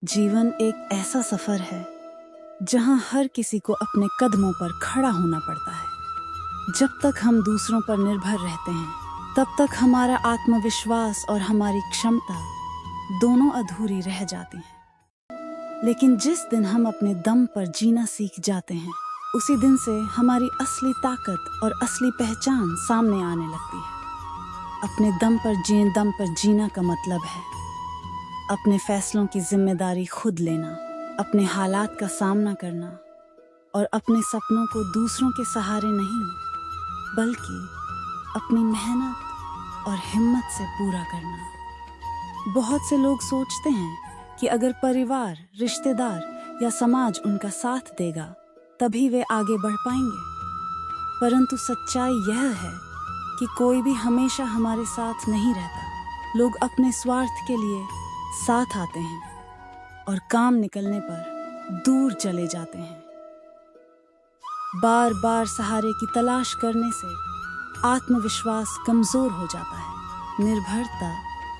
जीवन एक ऐसा सफर है जहां हर किसी को अपने कदमों पर खड़ा होना पड़ता है। जब तक हम दूसरों पर निर्भर रहते हैं, तब तक हमारा आत्मविश्वास और हमारी क्षमता दोनों अधूरी रह जाती हैं। लेकिन जिस दिन हम अपने दम पर जीना सीख जाते हैं, उसी दिन से हमारी असली ताकत और असली पहचान सामने आने लगती है। अपने दम पर जीना का मतलब है अपने फैसलों की जिम्मेदारी खुद लेना, अपने हालात का सामना करना और अपने सपनों को दूसरों के सहारे नहीं, बल्कि अपनी मेहनत और हिम्मत से पूरा करना। बहुत से लोग सोचते हैं कि अगर परिवार, रिश्तेदार या समाज उनका साथ देगा, तभी वे आगे बढ़ पाएंगे। परंतु सच्चाई यह है कि कोई भी हमेशा हमारे साथ नहीं रहता। लोग अपने स्वार्थ के लिए साथ आते हैं और काम निकलने पर दूर चले जाते हैं। बार बार सहारे की तलाश करने से आत्मविश्वास कमजोर हो जाता है। निर्भरता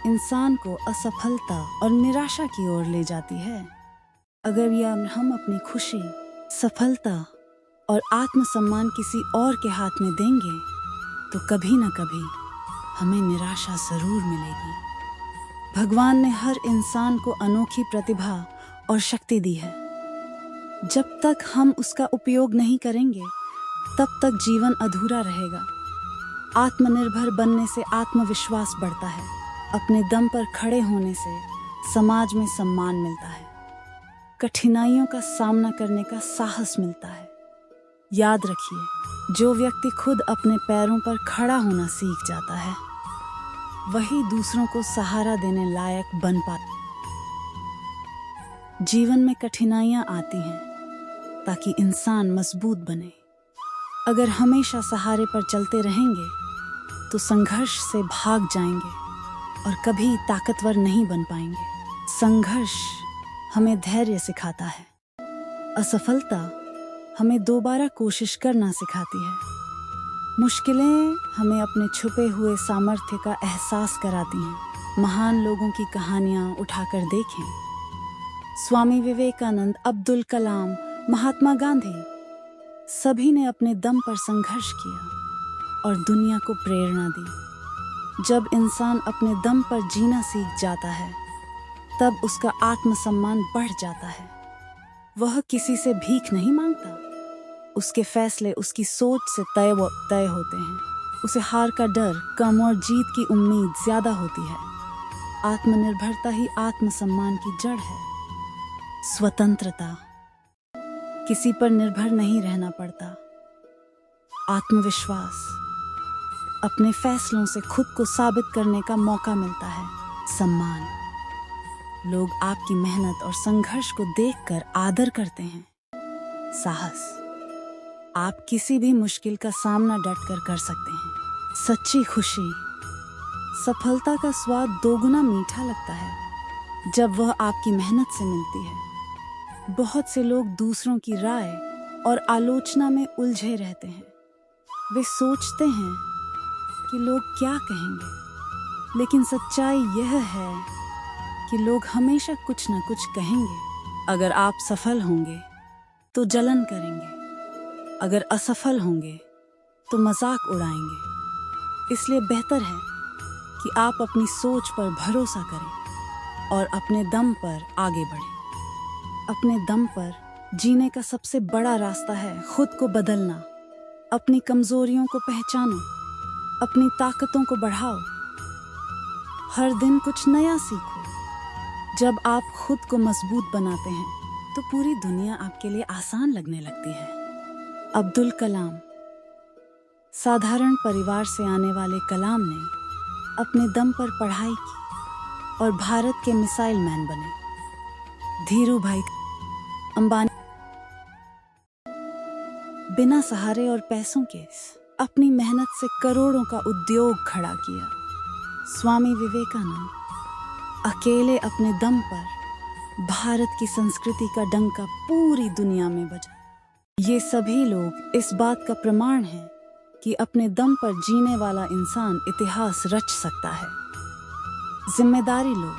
इंसान को असफलता और निराशा की ओर ले जाती है। अगर हम अपनी खुशी, सफलता और आत्मसम्मान किसी और के हाथ में देंगे, तो कभी न कभी हमें निराशा जरूर मिलेगी। भगवान ने हर इंसान को अनोखी प्रतिभा और शक्ति दी है। जब तक हम उसका उपयोग नहीं करेंगे, तब तक जीवन अधूरा रहेगा। आत्मनिर्भर बनने से आत्मविश्वास बढ़ता है। अपने दम पर खड़े होने से समाज में सम्मान मिलता है। कठिनाइयों का सामना करने का साहस मिलता है। याद रखिए, जो व्यक्ति खुद अपने पैरों पर खड़ा होना सीख जाता है, वही दूसरों को सहारा देने लायक बन पाता। जीवन में कठिनाइयां आती हैं ताकि इंसान मजबूत बने। अगर हमेशा सहारे पर चलते रहेंगे, तो संघर्ष से भाग जाएंगे और कभी ताकतवर नहीं बन पाएंगे। संघर्ष हमें धैर्य सिखाता है। असफलता हमें दोबारा कोशिश करना सिखाती है। मुश्किलें हमें अपने छुपे हुए सामर्थ्य का एहसास कराती हैं। महान लोगों की कहानियां उठाकर देखें। स्वामी विवेकानंद, अब्दुल कलाम, महात्मा गांधी, सभी ने अपने दम पर संघर्ष किया और दुनिया को प्रेरणा दी। जब इंसान अपने दम पर जीना सीख जाता है, तब उसका आत्मसम्मान बढ़ जाता है। वह किसी से भीख नहीं मांगता। उसके फैसले उसकी सोच से तय होते हैं। उसे हार का डर कम और जीत की उम्मीद ज्यादा होती है। आत्मनिर्भरता ही आत्मसम्मान की जड़ है। स्वतंत्रता, किसी पर निर्भर नहीं रहना पड़ता। आत्मविश्वास, अपने फैसलों से खुद को साबित करने का मौका मिलता है। सम्मान, लोग आपकी मेहनत और संघर्ष को देखकर आदर करते हैं। साहस, आप किसी भी मुश्किल का सामना डटकर कर सकते हैं। सच्ची खुशी, सफलता का स्वाद दोगुना मीठा लगता है जब वह आपकी मेहनत से मिलती है। बहुत से लोग दूसरों की राय और आलोचना में उलझे रहते हैं। वे सोचते हैं कि लोग क्या कहेंगे, लेकिन सच्चाई यह है कि लोग हमेशा कुछ न कुछ कहेंगे। अगर आप सफल होंगे तो जलन करेंगे, अगर असफल होंगे तो मजाक उड़ाएंगे। इसलिए बेहतर है कि आप अपनी सोच पर भरोसा करें और अपने दम पर आगे बढ़ें। अपने दम पर जीने का सबसे बड़ा रास्ता है खुद को बदलना। अपनी कमजोरियों को पहचानो, अपनी ताकतों को बढ़ाओ। हर दिन कुछ नया सीखो। जब आप खुद को मजबूत बनाते हैं, तो पूरी दुनिया आपके लिए आसान लगने लगती है। अब्दुल कलाम, साधारण परिवार से आने वाले कलाम ने अपने दम पर पढ़ाई की और भारत के मिसाइल मैन बने। धीरू भाई अंबानी बिना सहारे और पैसों के अपनी मेहनत से करोड़ों का उद्योग खड़ा किया। स्वामी विवेकानंद अकेले अपने दम पर भारत की संस्कृति का डंका पूरी दुनिया में बजाया। ये सभी लोग इस बात का प्रमाण हैं कि अपने दम पर जीने वाला इंसान इतिहास रच सकता है। जिम्मेदारी लो,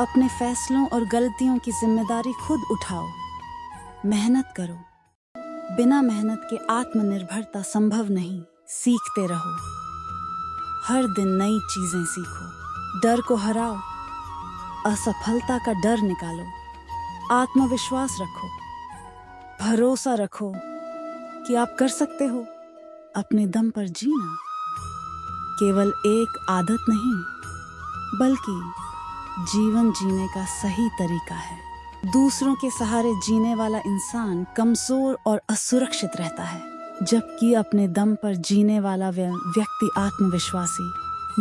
अपने फैसलों और गलतियों की जिम्मेदारी खुद उठाओ। मेहनत करो। बिना मेहनत के आत्मनिर्भरता संभव नहीं। सीखते रहो। हर दिन नई चीजें सीखो। डर को हराओ। असफलता का डर निकालो। आत्मविश्वास रखो। भरोसा रखो कि आप कर सकते हो। अपने दम पर जीना केवल एक आदत नहीं, बल्कि जीवन जीने का सही तरीका है। दूसरों के सहारे जीने वाला इंसान कमजोर और असुरक्षित रहता है, जबकि अपने दम पर जीने वाला व्यक्ति आत्मविश्वासी,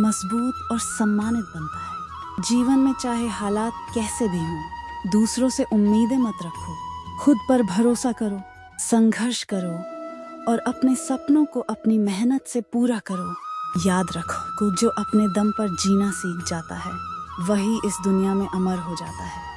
मजबूत और सम्मानित बनता है। जीवन में चाहे हालात कैसे भी हों, दूसरों से उम्मीदें मत रखो। खुद पर भरोसा करो, संघर्ष करो और अपने सपनों को अपनी मेहनत से पूरा करो। याद रखो, जो अपने दम पर जीना सीख जाता है, वही इस दुनिया में अमर हो जाता है।